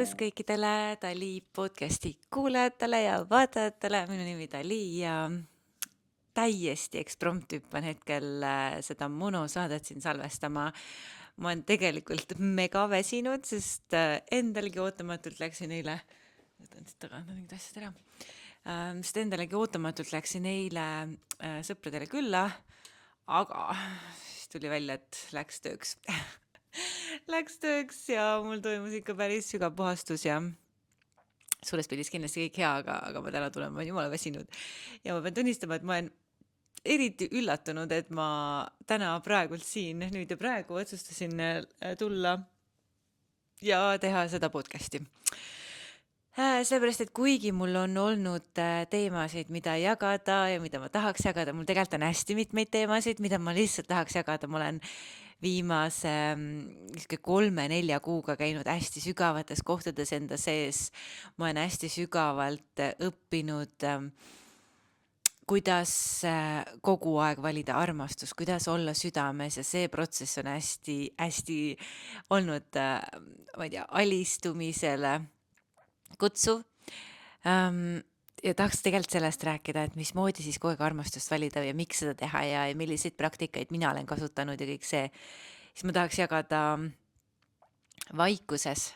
tervist kõikidele Dali podcasti kuulajatele ja vaatajatele. Minu nimi Dali ja täiesti eksprompt hüppan hetkel seda monosaadet siin salvestama. Ma olen tegelikult mega väsinud, sest endalgi ootamatult läksin eile, võtan siit tagant mingid asjad ära, sest endalegi ootamatult läksin eile sõpradele külla, aga siis tuli välja, et läks tööks. Läks tööks ja mul toimus ikka päris sügav puhastus ja suures pildis kindlasti kõik hea, aga ma täna tulen, ma olen jumala väsinud. Ja ma pean tunnistama, et ma olen eriti üllatunud, et ma täna praegult siin, nüüd ja praegu otsustasin tulla ja teha seda podcasti. Sellepärast, et kuigi mul on olnud teemasid, mida jagada ja mida ma tahaks jagada, mul tegelikult on hästi mitmeid teemasid, mida ma lihtsalt tahaks jagada. Ma olen viimase 3-4 kuuga käinud hästi sügavates kohtades enda sees. Ma olen hästi sügavalt õppinud, kuidas kogu aeg valida armastus, kuidas olla südames ja see protsess on hästi olnud, ma ei tea, alistumisele kutsuv. Ja tahaks tegelikult sellest rääkida, et mismoodi siis kogu aeg armastust valida ja miks seda teha ja milliseid praktikaid mina olen kasutanud ja kõik see. Siis ma tahaks jagada vaikuses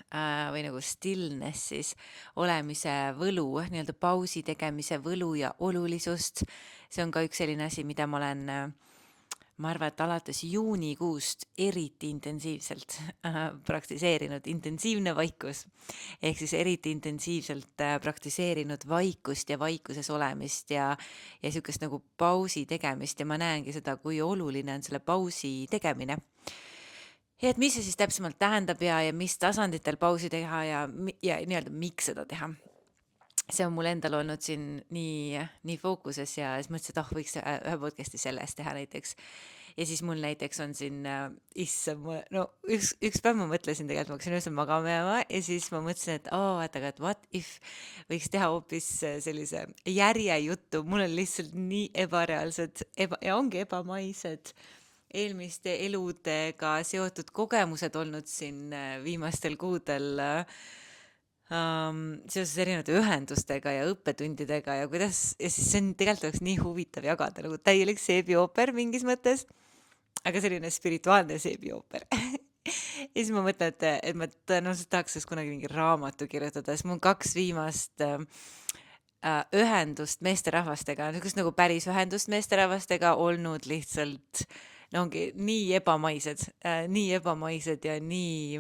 või nagu stillnessis olemise võlu, nii-öelda pausi tegemise võlu ja olulisust. See on ka üks selline asi, mida ma olen, ma arvan, et alates juunikuust eriti intensiivselt praktiseerinud, intensiivne vaikus. Ehk siis eriti intensiivselt praktiseerinud vaikust ja vaikuses olemist ja sükest nagu pausi tegemist ja ma näengi seda, kui oluline on selle pausi tegemine. Ja et mis see siis täpsemalt tähendab ja mis tasanditel pausi teha ja nii-öelda miks seda teha. See on mul endal olnud siin nii fookuses ja siis mõtlesin, et võiks ühe podcasti sellest teha näiteks. Ja siis mul näiteks on siin, üks päev ma mõtlesin tegelikult, ma hakkasin öösel magama jääma ja siis ma mõtlesin, et what if võiks teha hoopis sellise järjejuttu. Mul on lihtsalt nii ebareaalsed ja ongi ebamaised eelmiste eludega seotud kogemused olnud siin viimastel kuudel seoses erinevate ühendustega ja õppetundidega ja siis see on tegelikult oleks nii huvitav jagada nagu täielik seebiooper mingis mõttes, aga selline spirituaalne seebiooper. Ja siis ma mõtlen, et ma tõenäoliselt tahaks siis kunagi mingi raamatu kirjutada, siis mul 2 viimast ühendust meesterahvastega, nagu päris ühendust meesterahvastega olnud lihtsalt ongi nii ebamaised ja nii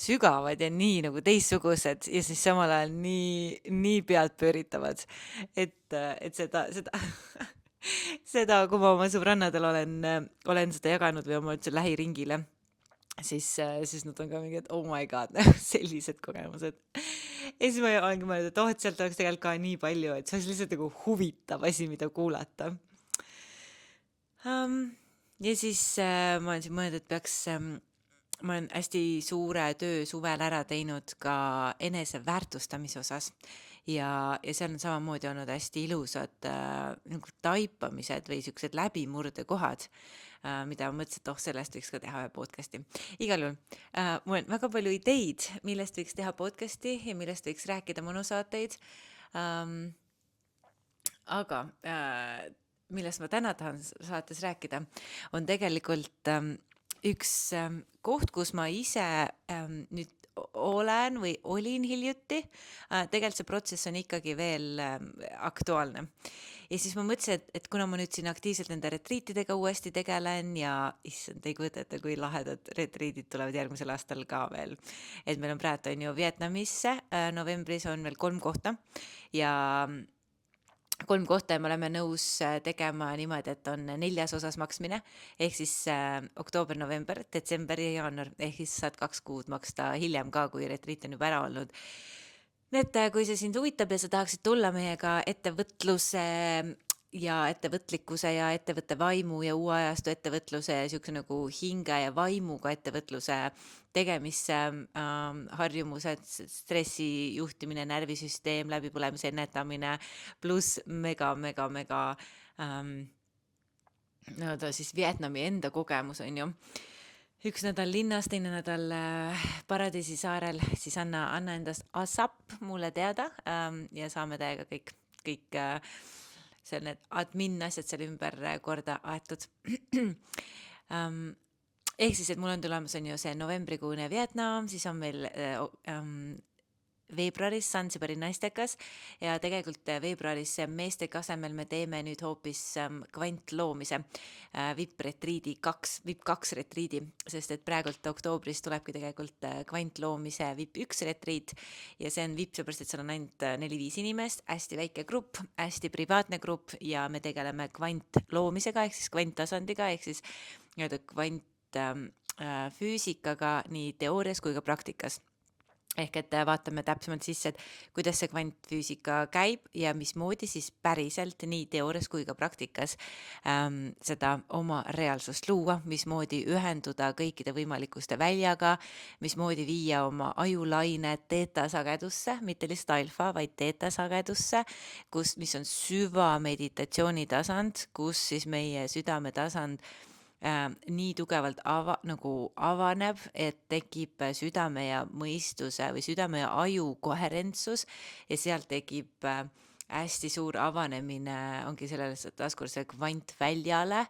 sügavad ja nii nagu teistsugused ja siis samal ajal nii pealt pööritavad, et seda, kui ma oma sõbrannadel olen seda jaganud või oma üldse lähiringile, siis nad on ka mingi, et oh my god, sellised kogemused. Ja siis ma olengi mõelnud, et sealt oleks tegelikult ka nii palju, et see oleks lihtsalt nagu huvitav asi, mida kuulata. Ja siis ma olen siin mõelnud, et ma olen hästi suure töö suvel ära teinud ka enese väärtustamise osas ja seal on samamoodi olnud hästi ilusad nagu taipamised või siuksed läbimurdekohad, mida ma mõtlesin, et sellest võiks ka teha ühe podcasti. Igal juhul, mul on väga palju ideid, millest võiks teha podcasti ja millest võiks rääkida monosaateid, aga millest ma täna tahan saates rääkida, on tegelikult üks koht, kus ma ise nüüd olen või olin hiljuti. Tegelikult see protsess on ikkagi veel aktuaalne. Ja siis ma mõtlesin, et kuna ma nüüd siin aktiivselt nende retriitidega uuesti tegelen ja issand, ei kujuta ette, kui lahedad retriidid tulevad järgmisel aastal ka veel. Et meil on praegu on ju Vietnamisse, novembris on veel 3 kohta ja 3 kohta ja me oleme nõus tegema niimoodi, et on 4 osas maksmine, ehk siis oktoober, november, detsember ja jaanuar, ehk siis saad 2 kuud maksta hiljem ka, kui retriit on juba ära olnud. Nii et kui see sind huvitab ja sa tahaksid tulla meiega ettevõtluse ja ettevõtlikkuse ja ettevõtte vaimu ja uue ajastu ettevõtluse ja siukse nagu hinge ja vaimuga ettevõtluse tegemisse, harjumused, stressi juhtimine, närvisüsteem, läbipõlemise ennetamine, pluss mega siis Vietnami enda kogemus on ju. üks nädal linnas, teine nädal Paradiisi saarel, siis anna endast ASAP mulle teada ja saame täiega kõik seal need admin asjad seal ümber korda aetud. Ehk siis, et mul on tulemas on ju see novembrikuune Vietnam, siis on meil veebruaris Sansibari naistekas ja tegelikult veebruaris meeste asemel me teeme nüüd hoopis kvantloomise VIP-retriidi VIP2 retriidi, sest et praegult oktoobris tulebki tegelikult kvantloomise VIP1 retriit ja see on VIP seepärast, et seal on ainult 4-5 inimest, hästi väike grupp, hästi privaatne grupp ja me tegeleme kvantloomisega ehk siis kvanttasandiga ehk siis nii-öelda kvantfüüsikaga nii teoorias kui ka praktikas. Ehk et vaatame täpsemalt sisse, et kuidas see kvantfüüsika käib ja mismoodi siis päriselt nii teoorias kui ka praktikas seda oma reaalsust luua, mismoodi ühenduda kõikide võimalikuste väljaga, mismoodi viia oma ajulaine teeta-sagedusse, mitte lihtsalt alfa, vaid teeta-sagedusse, mis on süvameditatsiooni tasand, kus siis meie südametasand nii tugevalt avaneb, et tekib südame ja mõistuse või südame ja aju koherentsus ja sealt tekib hästi suur avanemine, ongi sellele taaskord see kvantväljale,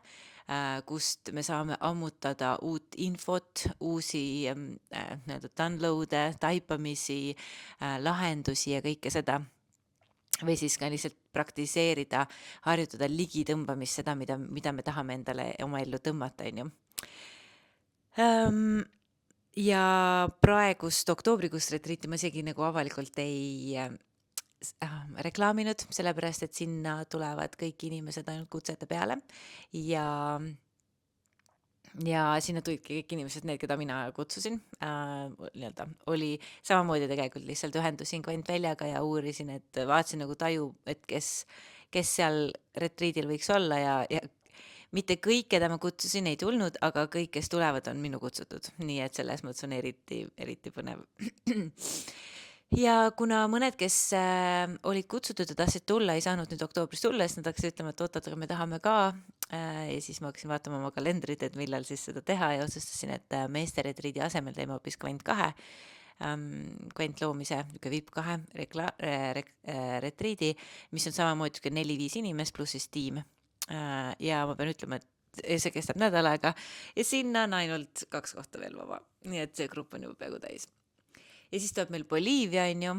kust me saame ammutada uut infot, uusi download'e, taipamisi, lahendusi ja kõike seda. Või siis ka lihtsalt praktiseerida, harjutada ligitõmbamist seda, mida me tahame endale oma ellu tõmmata, on ju. Ja praegust oktoobrikuust retriiti ma isegi nagu avalikult ei reklaaminud, sellepärast, et sinna tulevad kõik inimesed ainult kutsete peale ja sinna tulidki kõik inimesed, need, keda mina kutsusin, oli samamoodi tegelikult lihtsalt ühendusin kvantväljaga ja uurisin, et vaatasin nagu taju, et kes seal retriidil võiks olla ja mitte kõik, keda ma kutsusin, ei tulnud, aga kõik, kes tulevad, on minu kutsutud, nii et selles mõttes on eriti põnev. Ja kuna mõned, kes olid kutsutud ja tahtsid tulla, ei saanud nüüd oktoobris tulla, siis nad hakkasid ütlema, et oot, aga me tahame ka. Ja siis ma hakkasin vaatama oma kalendrit, et millal siis seda teha ja otsustasin, et meeste retriidi asemel teeme hoopis kvant2 kvantloomise VIP2 retriidi, mis on samamoodi 4-5 inimest pluss siis tiim. Ja ma pean ütlema, et see kestab nädal aega ja sinna on ainult 2 kohta veel vaba, nii et see grupp on juba peaaegu täis. Ja siis tuleb meil Boliivia, on ju.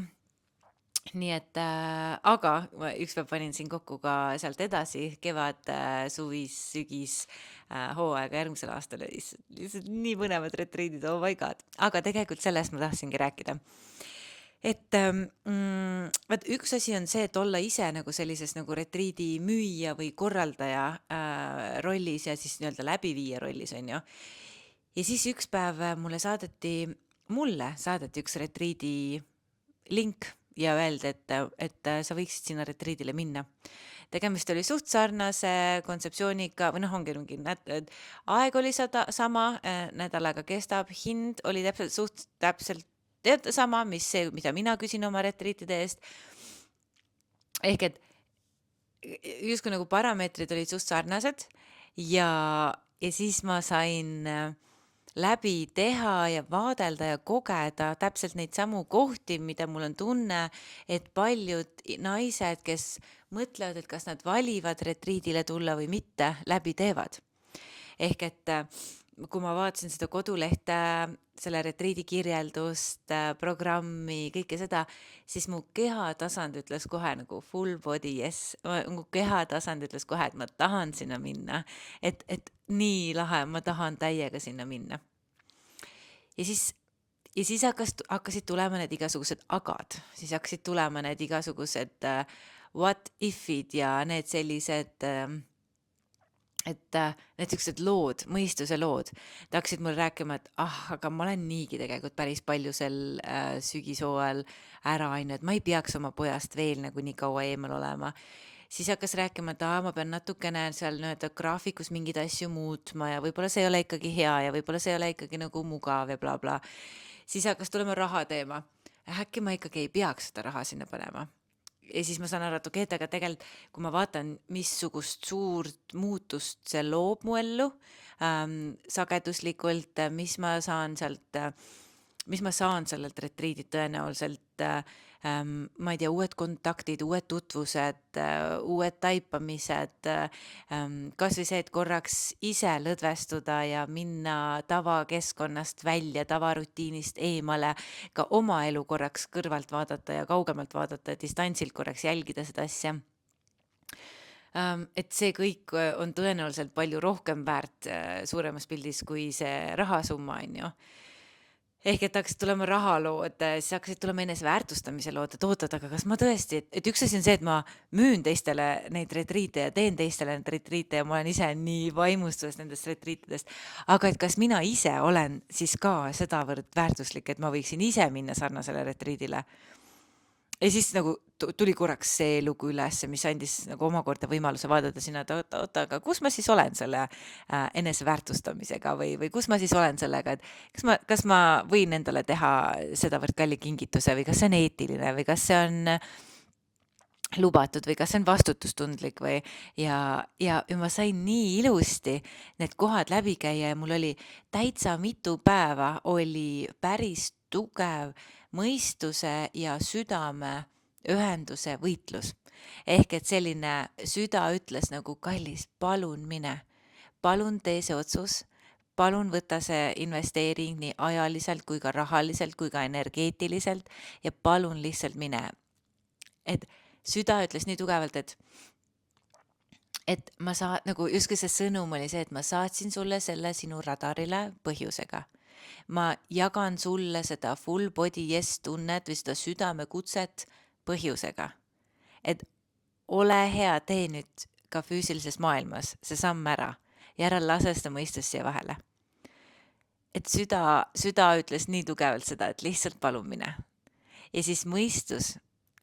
Nii et, aga ükspäev panin siin kokku ka sealt edasi kevad, suvis, sügis, hooaega järgmisel aastal. Lihtsalt nii põnevad retriidid, oh my god. Aga tegelikult sellest ma tahtsingi rääkida. Et vaat üks asi on see, et olla ise nagu sellises nagu retriidi müüja või korraldaja rollis ja siis nii-öelda läbiviija rollis, on ju. Ja siis üks päev mulle saadeti üks retriidi link ja öeldi, et sa võiksid sinna retriidile minna. Tegemist oli suht sarnase kontseptsiooniga, või ongi mingi aeg oli sama, nädal aega kestab, hind oli täpselt sama, mida mina küsin oma retriitide eest. Ehk et justkui nagu parameetrid olid suht sarnased ja siis ma sain läbi teha ja vaadelda ja kogeda täpselt neid samu kohti, mida mul on tunne, et paljud naised, kes mõtlevad, et kas nad valivad retriidile tulla või mitte, läbi teevad. Ehk et kui ma vaatasin seda kodulehte, selle retriidi kirjeldust, programmi, kõike seda, siis mu kehatasand ütles kohe nagu full body yes. Mu kehatasand ütles kohe, et ma tahan sinna minna. Et nii lahe, ma tahan täiega sinna minna. Ja siis hakkasid tulema need igasugused agad. Siis hakkasid tulema need igasugused what if'id ja need sellised need sellised lood, mõistuse lood. Ta hakkasid mulle rääkima, et aga ma olen niigi tegelikult päris palju sel sügishooajal ära, et ma ei peaks oma pojast veel nagu nii kaua eemal olema. Siis hakkas rääkima, et ma pean natukene seal graafikus mingeid asju muutma ja võib-olla see ei ole ikkagi hea ja võib-olla see ei ole ikkagi nagu mugav ja bla bla. Siis hakkas tulema raha teema. Äkki ma ikkagi ei peaks seda raha sinna panema. ja siis ma saan aru, et okei, et aga tegelikult, kui ma vaatan, missugust suurt muutust see loob mu ellu sageduslikult, mis ma saan sellelt retriidilt tõenäoliselt, ma ei tea, uued kontaktid, uued tutvused, uued taipamised, kas või see, et korraks ise lõdvestuda ja minna tavakeskkonnast välja, tavarutiinist eemale, ka oma elu korraks kõrvalt vaadata ja kaugemalt vaadata, distantsilt korraks jälgida seda asja. Et see kõik on tõenäoliselt palju rohkem väärt suuremas pildis kui see rahasumma, on ju. Ehk et hakkasid tulema rahalood, siis hakkasid tulema eneseväärtustamise lood, et ootad, aga kas ma tõesti, et üks asi on see, et ma müün teistele neid retriite ja teen teistele neid retriite ja ma olen ise nii vaimustuses nendest retriitidest, aga et kas mina ise olen siis ka sedavõrd väärtuslik, et ma võiksin ise minna sarnasele retriidile. Ja siis nagu tuli korraks see lugu üles, mis andis nagu omakorda võimaluse vaadata sinna, et oota, aga kus ma siis olen selle eneseväärtustamisega või kus ma siis olen sellega, et kas ma võin endale teha sedavõrd kalli kingituse või kas see on eetiline või kas see on lubatud või kas see on vastutustundlik või ja ma sain nii ilusti need kohad läbi käia ja mul oli täitsa mitu päeva oli päris tugev mõistuse ja südame ühenduse võitlus. Ehk et selline süda ütles nagu kallis, palun mine, palun tee see otsus, palun võta see investeering nii ajaliselt kui ka rahaliselt kui ka energeetiliselt ja palun lihtsalt mine. Et süda ütles nii tugevalt, et ma nagu justkui see sõnum oli see, et ma saatsin sulle selle sinu radarile põhjusega. Ma jagan sulle seda full body yes tunnet või seda südamekutset põhjusega. Et ole hea, tee nüüd ka füüsilises maailmas see samm ära ja ära lase seda mõistust siia vahele. Et süda ütles nii tugevalt seda, et lihtsalt palun mine. Ja siis mõistus,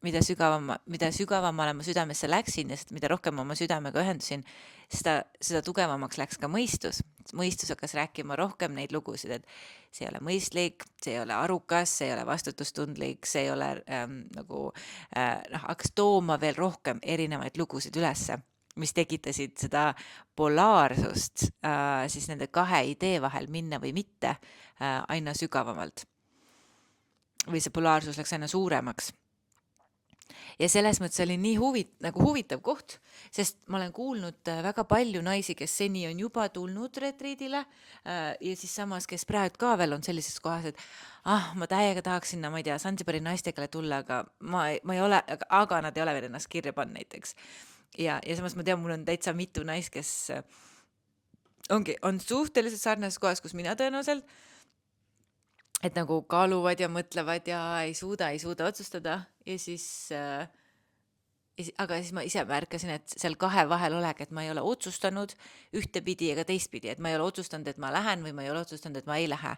mida sügavamale ma südamesse läksin ja mida rohkem ma oma südamega ühendusin, seda tugevamaks läks ka mõistus. Mõistus hakkas rääkima rohkem neid lugusid, et see ei ole mõistlik, see ei ole arukas, see ei ole vastutustundlik, see ei ole hakkas tooma veel rohkem erinevaid lugusid ülesse, mis tekitasid seda polaarsust siis nende kahe idee vahel minna või mitte aina sügavamalt. Või see polaarsus läks aina suuremaks. Ja selles mõttes oli nii huvitav koht, sest ma olen kuulnud väga palju naisi, kes seni on juba tulnud retriidile ja siis samas, kes praegu ka veel on sellises kohas, et ma täiega tahaks sinna, ma ei tea, Zanzibari naistegale tulla, aga ma ei ole, aga nad ei ole veel ennast kirja pannud näiteks. Ja samas ma tean, mul on täitsa mitu naist, kes on suhteliselt sarnases kohas, kus mina tõenäoliselt, et nagu kaaluvad ja mõtlevad ja ei suuda otsustada ja siis, aga siis ma ise märkasin, et seal kahe vahel oleg, et ma ei ole otsustanud ühtepidi ega teistpidi, et ma ei ole otsustanud, et ma lähen või ma ei ole otsustanud, et ma ei lähe.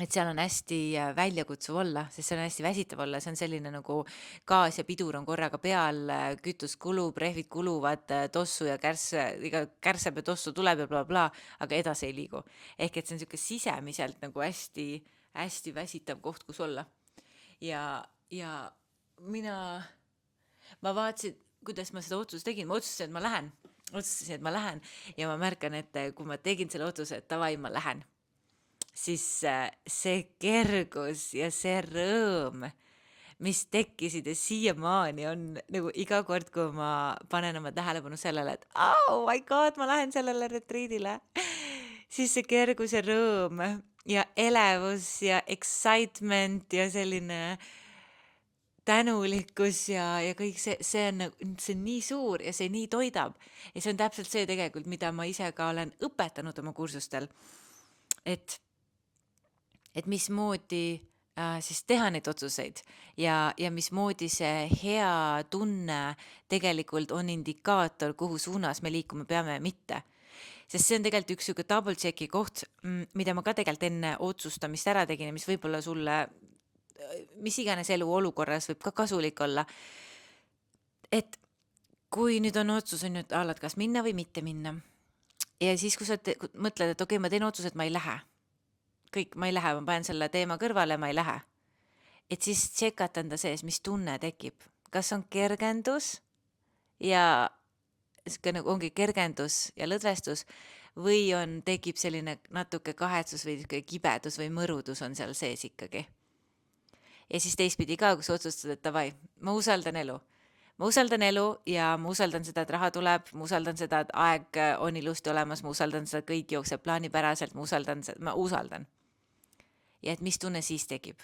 Et seal on hästi väljakutsuv olla, sest see on hästi väsitav olla, see on selline nagu gaas ja pidur on korraga peal, kütus kulub, rehvid kuluvad, tossu ja kärseb ja tossu tuleb ja bla, aga edasi ei liigu. Ehk et see on selline sisemiselt nagu hästi, hästi väsitav koht, kus olla. Ja ma vaatasin, kuidas ma seda otsust tegin, ma otsustasin, et ma lähen ja ma märkan, et kui ma tegin selle otsuse, et davai, ma lähen, siis see kergus ja see rõõm, mis tekkisid ja siiamaani on nagu iga kord, kui ma panen oma tähelepanu sellele, et oh my god, ma lähen sellele retriidile, siis see kergus ja rõõm ja elevus ja excitement ja selline tänulikkus ja kõik see on nii suur ja see nii toidab. Ja see on täpselt see tegelikult, mida ma ise ka olen õpetanud oma kursustel, et mismoodi siis teha neid otsuseid ja mismoodi see hea tunne tegelikult on indikaator, kuhu suunas me liikuma peame ja mitte. Sest see on tegelikult üks siuke double checki koht, mida ma ka tegelikult enne otsustamist ära tegin ja mis võib-olla sulle, mis iganes elu olukorras võib ka kasulik olla. Et kui nüüd on otsus, on nüüd alad kas minna või mitte minna. Ja siis, kui sa mõtled, et okei, ma teen otsuse, et ma ei lähe. Kõik, ma ei lähe, ma panen selle teema kõrvale, ma ei lähe. et siis tšekata enda sees, mis tunne tekib. Kas on kergendus ja nagu ongi kergendus ja lõdvestus või tekib selline natuke kahetsus või kibedus või mõrudus on seal sees ikkagi. Ja siis teistpidi ka, kus otsustad, et davai, ma usaldan elu. Ma usaldan elu ja ma usaldan seda, et raha tuleb, ma usaldan seda, et aeg on ilusti olemas, ma usaldan seda, kõik jookseb plaanipäraselt, ma usaldan. Ja et mis tunne siis tekib.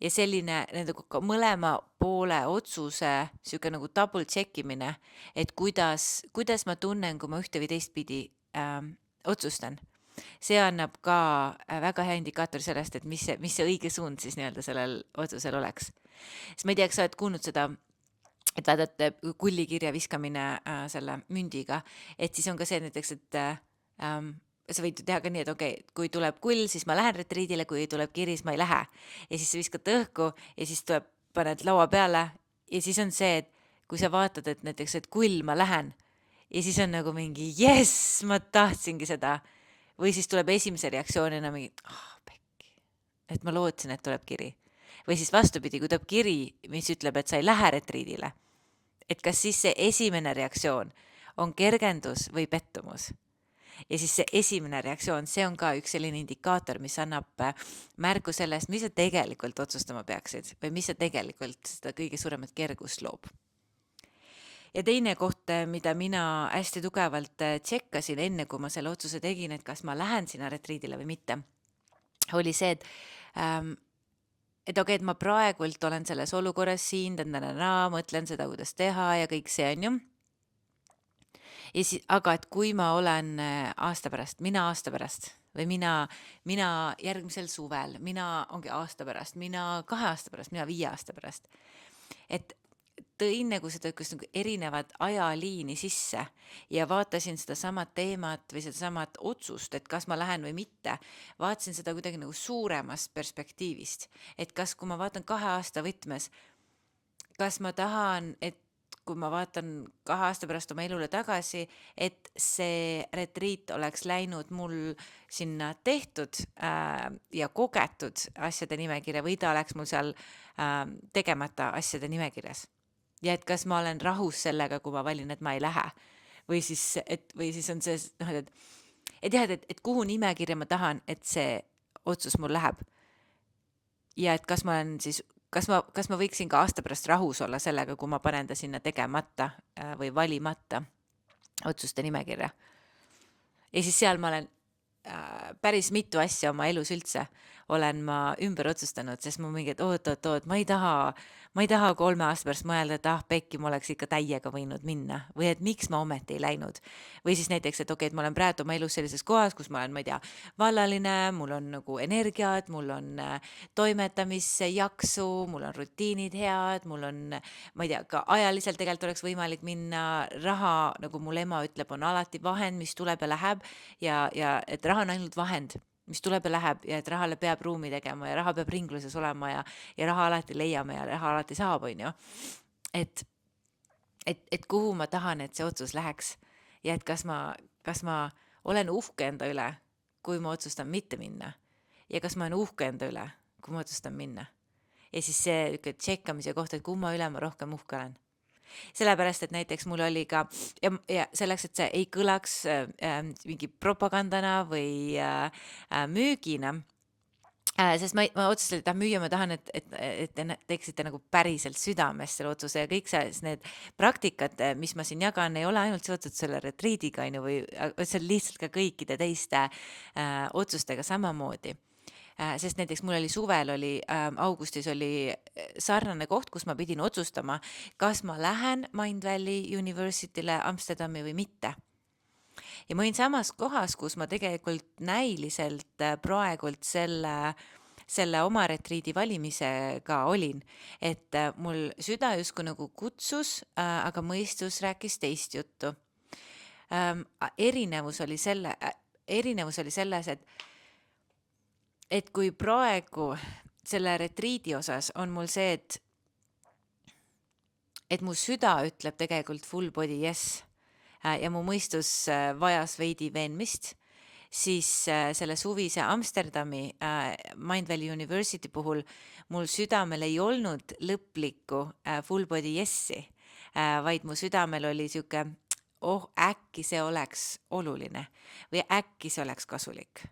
Ja selline mõlema poole otsuse siuke nagu double checkimine, et kuidas ma tunnen, kui ma ühte või teistpidi otsustan. See annab ka väga hea indikaator sellest, et mis see õige suund siis nii-öelda sellel otsusel oleks. Siis ma ei tea, kas sa oled kuulnud seda, et vaadata kullikirja viskamine selle mündiga, et siis on ka see näiteks, et sa võid teha ka nii, et okei, kui tuleb kull, siis ma lähen retriidile, kui tuleb kiri, siis ma ei lähe. Ja siis sa viskad õhku ja siis paned laua peale ja siis on see, et kui sa vaatad, et näiteks, et kull, ma lähen ja siis on nagu mingi, jess, ma tahtsingi seda. Või siis tuleb esimese reaktsioonina mingi, pekki, et ma lootsin, et tuleb kiri. Või siis vastupidi, kui tuleb kiri, mis ütleb, et sa ei lähe retriidile. Et kas siis see esimene reaktsioon on kergendus või pettumus. Ja siis see esimene reaktsioon, see on ka üks selline indikaator, mis annab märku sellest, mis sa tegelikult otsustama peaksid või mis sa tegelikult seda kõige suuremat kergust loob. Ja teine koht, mida mina hästi tugevalt tšekkasin enne, kui ma selle otsuse tegin, et kas ma lähen sinna retriidile või mitte, oli see, et okei, et ma praegult olen selles olukorras siin, mõtlen seda, kuidas teha ja kõik see on ju. Aga et kui ma olen aasta pärast või mina järgmisel suvel, mina ongi aasta pärast, mina 2 aasta pärast, mina 5 aasta pärast, et tõin nagu seda nagu erinevat ajaliini sisse ja vaatasin seda samat teemat või seda samat otsust, et kas ma lähen või mitte. Vaatasin seda kuidagi nagu suuremast perspektiivist, et kas, kui ma vaatan 2 aasta võtmes, kas ma tahan, et kui ma vaatan 2 aasta pärast oma elule tagasi, et see retriit oleks läinud mul sinna tehtud ja kogetud asjade nimekirja või ta oleks mul seal tegemata asjade nimekirjas. Ja et kas ma olen rahus sellega, kui ma valin, et ma ei lähe. Või siis on see, et kuhu nimekirja ma tahan, et see otsus mul läheb. Ja et kas ma olen siis kas ma võiksin ka aasta pärast rahus olla sellega, kui ma panen ta sinna tegemata või valimata otsuste nimekirja. Ja siis seal ma olen päris mitu asja oma elus üldse olen ma ümber otsustanud, sest ma mingi, et oot, ma ei taha 3 aasta pärast mõelda, et pekki, ma oleks ikka täiega võinud minna või et miks ma ometi ei läinud. Või siis näiteks, et okei, et ma olen praegu oma elus sellises kohas, kus ma olen, ma ei tea, vallaline, mul on nagu energiat, mul on toimetamisjaksu, mul on rutiinid head, mul on, ma ei tea, ka ajaliselt tegelikult oleks võimalik minna, raha, nagu mul ema ütleb, on alati vahend, mis tuleb ja läheb ja et raha on ainult vahend, mis tuleb ja läheb ja et rahale peab ruumi tegema ja raha peab ringluses olema ja raha alati leiame ja raha alati saab, on ju. Et kuhu ma tahan, et see otsus läheks ja et kas ma olen uhke enda üle, kui ma otsustan mitte minna ja kas ma olen uhke enda üle, kui ma otsustan minna. Ja siis see tšekkamise kohta, et kumma üle ma rohkem uhke olen. Sellepärast, et näiteks mul oli ka ja selleks, et see ei kõlaks mingi propagandana või müügina, sest ma otsustasin, et müüa ma tahan, et te teeksite nagu päriselt südamest selle otsuse ja kõik need praktikad, mis ma siin jagan, ei ole ainult seotud selle retriidiga, või see on lihtsalt ka kõikide teiste otsustega samamoodi. Sest näiteks mul oli suvel, augustis oli sarnane koht, kus ma pidin otsustama, kas ma lähen Mindvalley University'le Amsterdami või mitte. Ja ma olin samas kohas, kus ma tegelikult näiliselt praegult selle oma retriidi valimisega olin, et mul süda justkui nagu kutsus, aga mõistus rääkis teist juttu. Erinevus oli selles, et kui praegu selle retriidi osas on mul see, et mu süda ütleb tegelikult full body yes ja mu mõistus vajas veidi veenmist, siis selle suvise Amsterdami Mind Valley University puhul mul südamel ei olnud lõplikku full body yes'i, vaid mu südamel oli sihuke, äkki see oleks oluline või äkki see oleks kasulik.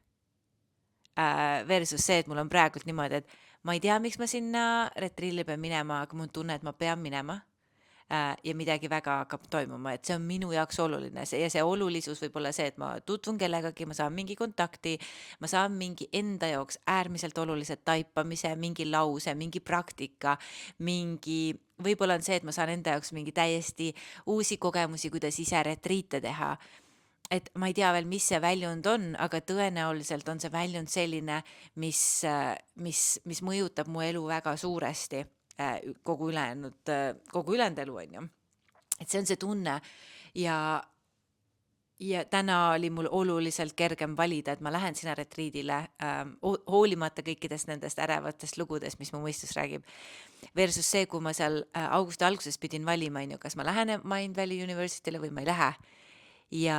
Versus see, et mul on praegult niimoodi, et ma ei tea, miks ma sinna retriili pean minema, aga mul on tunne, et ma pean minema ja midagi väga hakkab toimuma, et see on minu jaoks oluline ja see olulisus võib olla see, et ma tutvun kellegagi, ma saan mingi kontakti, ma saan mingi enda jaoks äärmiselt olulise taipamise, mingi lause, mingi praktika, võib-olla on see, et ma saan enda jaoks mingi täiesti uusi kogemusi, kuidas ise retriite teha. Et ma ei tea veel, mis see väljund on, aga tõenäoliselt on see väljund selline, mis mõjutab mu elu väga suuresti, kogu ülejäänud elu on ju. Et see on see tunne ja täna oli mul oluliselt kergem valida, et ma lähen sinna retriidile, hoolimata kõikidest nendest ärevatest lugudest, mis mu mõistus räägib. Versus see, kui ma seal augusti alguses pidin valima, kas ma lähen Mind Valley University'le või ma ei lähe. Ja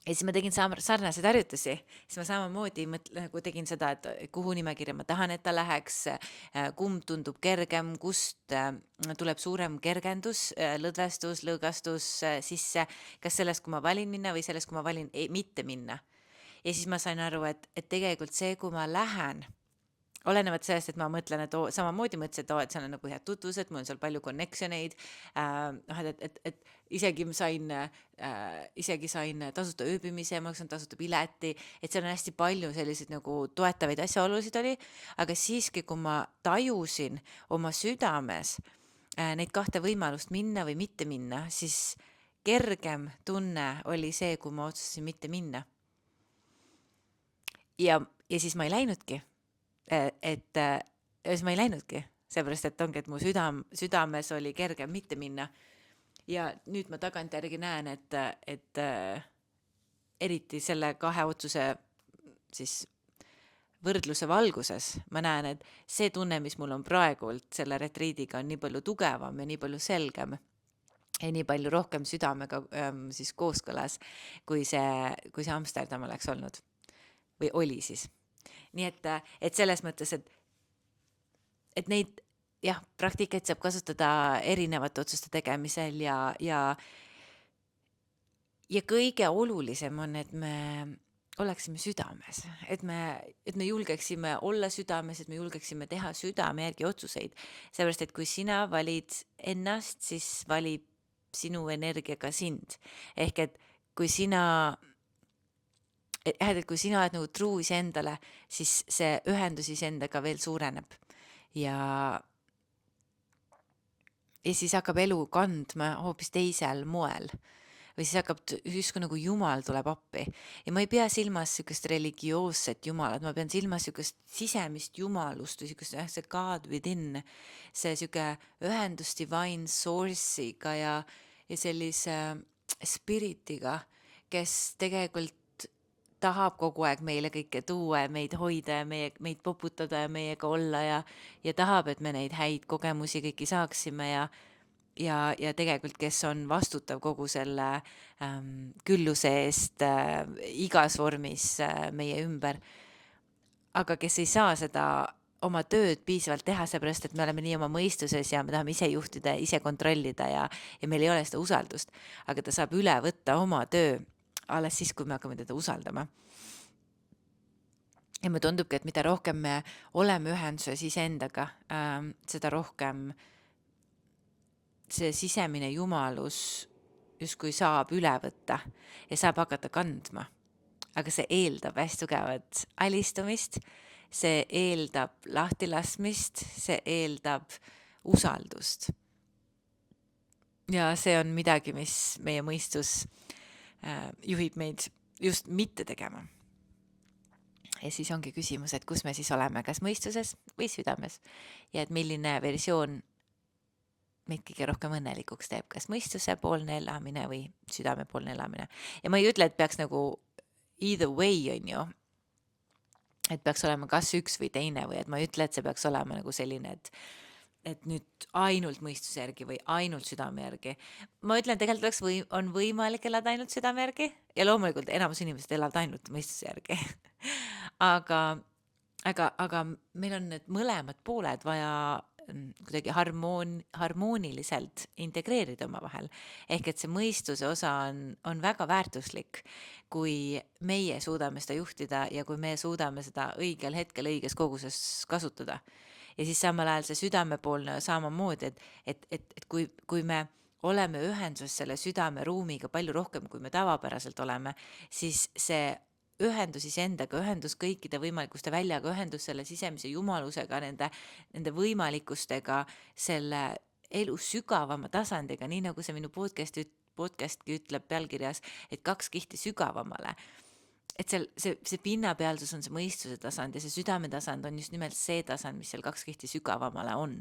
siis ma tegin sarnaseid harjutusi, siis ma samamoodi nagu tegin seda, et kuhu nimekirja ma tahan, et ta läheks, kumb tundub kergem, kust tuleb suurem kergendus, lõdvestus, lõõgastus sisse, kas sellest, kui ma valin minna või sellest, kui ma valin mitte minna. Ja siis ma sain aru, et tegelikult see, kui ma lähen, olenevad sellest, et ma mõtlen, et samamoodi mõtlesin, et seal on nagu head tutvused, mul on seal palju connectioneid, et isegi sain tasuta ööbimise, ma maksan tasuta pileti, et seal on hästi palju selliseid nagu toetavaid asjaolusid oli, aga siiski, kui ma tajusin oma südames neid kahte võimalust minna või mitte minna, siis kergem tunne oli see, kui ma otsustasin mitte minna. Ja siis ma ei läinudki. Ma ei läinudki, seepärast, et ongi, et mu südames oli kergem mitte minna. Ja nüüd ma tagantjärgi näen, et eriti selle kahe otsuse siis võrdluse valguses ma näen, et see tunne, mis mul on praegult selle retriidiga, on nii palju tugevam ja nii palju selgem ja nii palju rohkem südamega siis kooskõlas, kui see Amsterdam oleks olnud või oli siis. Nii et selles mõttes, et neid praktikaid saab kasutada erinevate otsuste tegemisel ja kõige olulisem on, et me oleksime südames, et me julgeksime olla südames, et me julgeksime teha südame järgi otsuseid. Seepärast, et kui sina valid ennast, siis valib sinu energia ka sind. Ehk et kui sina oled nagu truu iseendale, siis see ühendus iseendaga veel suureneb ja siis hakkab elu kandma hoopis teisel moel või siis hakkab justkui nagu Jumal tuleb appi ja ma ei pea silmas sükest religioosset Jumalat, ma pean silmas sükest sisemist jumalust või sükest see God within, see süke ühendus divine source'iga ja sellise spiritiga, kes tegelikult tahab kogu aeg meile kõike tuua ja meid hoida ja meid poputada ja meiega olla ja tahab, et me neid häid kogemusi kõiki saaksime ja tegelikult, kes on vastutav kogu selle külluse eest igas vormis meie ümber. Aga kes ei saa seda oma tööd piisavalt teha, seepärast, et me oleme nii oma mõistuses ja me tahame ise juhtida ja ise kontrollida ja meil ei ole seda usaldust, aga ta saab üle võtta oma töö alles siis, kui me hakkame teda usaldama. Ja me tundubki, et mida rohkem me oleme ühenduses iseendaga, seda rohkem see sisemine jumalus justkui saab üle võtta ja saab hakata kandma. Aga see eeldab hästi tugevat alistumist, see eeldab lahtilaskmist, see eeldab usaldust. Ja see on midagi, mis meie mõistus juhib meid just mitte tegema. Ja siis ongi küsimus, et kus me siis oleme, kas mõistuses või südames ja et milline versioon meid kõige rohkem õnnelikuks teeb, kas mõistuse poolne elamine või südame poolne elamine. Ja ma ei ütle, et peaks nagu either way on ju, et peaks olema kas üks või teine või et ma ei ütle, et see peaks olema nagu selline, et nüüd ainult mõistuse järgi või ainult südame järgi. Ma ütlen, tegelikult on võimalik elada ainult südame järgi ja loomulikult enamus inimesed elavad ainult mõistuse järgi. aga, aga meil on need mõlemad pooled vaja kuidagi harmooniliselt integreerida omavahel. Ehk et see mõistuse osa on väga väärtuslik, kui meie suudame seda juhtida ja kui me suudame seda õigel hetkel õiges koguses kasutada. Ja siis samal ajal see südamepoolne samamoodi, et kui me oleme ühenduses selle südameruumiga palju rohkem, kui me tavapäraselt oleme, siis see ühendus iseendaga, ühendus kõikide võimalikuste väljaga, ühendus selle sisemise jumalusega, nende võimalikustega, selle elu sügavama tasandiga, nii nagu see minu podcastki ütleb pealkirjas, et 2 kihti sügavamale. Et see pinnapealsus on see mõistuse tasand ja see südame tasand on just nimelt see tasand, mis seal 2 kihti sügavamale on.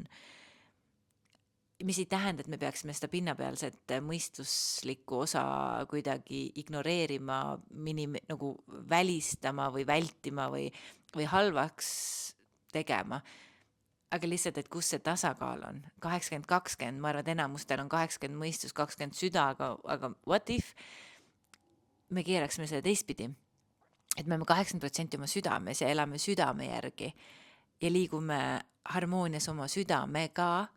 Mis ei tähenda, et me peaksime seda pinnapealset mõistuslikku osa kuidagi ignoreerima, nagu välistama või vältima või halvaks tegema. Aga lihtsalt, et kus see tasakaal on. 80-20, ma arvan, et enamustel on 80 mõistus, 20 süda, aga what if me keeraksime seda teistpidi? Et me oleme 80% oma südames ja elame südame järgi ja liigume harmoonias oma südamega.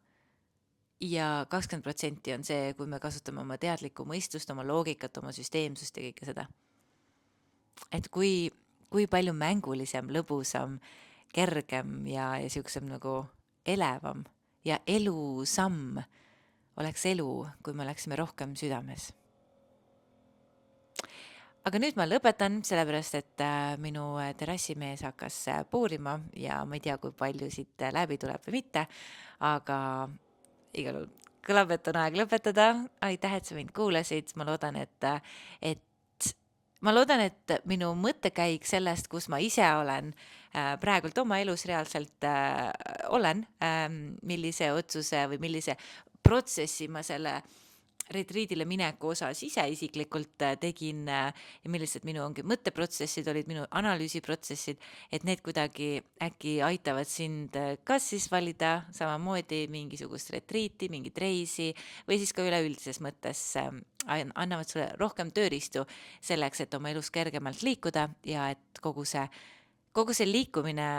Ja 20% on see, kui me kasutame oma teadlikku mõistust, oma loogikat, oma süsteemsust ja kõike seda. Et kui palju mängulisem, lõbusam, kergem ja siuksem nagu elevam ja elusam oleks elu, kui me oleksime rohkem südames. Aga nüüd ma lõpetan, sellepärast, et minu terrassimees hakkas puurima ja ma ei tea, kui palju siit läbi tuleb või mitte, aga igal juhul kõlab, et on aeg lõpetada. Aitäh, et sa mind kuulasid. Ma loodan, et minu mõttekäik sellest, kus ma ise olen praegult oma elus reaalselt olen, millise otsuse või millise protsessi ma selle retriidile mineku osas ise isiklikult tegin ja millised minu ongi mõtteprotsessid olid, minu analüüsiprotsessid, et need kuidagi äkki aitavad sind kas siis valida samamoodi mingisugust retriiti, mingit reisi või siis ka üleüldises mõttes annavad sulle rohkem tööriistu selleks, et oma elus kergemalt liikuda ja et kogu see liikumine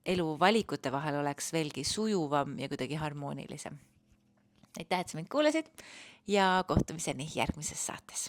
elu valikute vahel oleks veelgi sujuvam ja kuidagi harmoonilisem. Aitäh, et sa mind kuulasid ja kohtumiseni järgmises saates.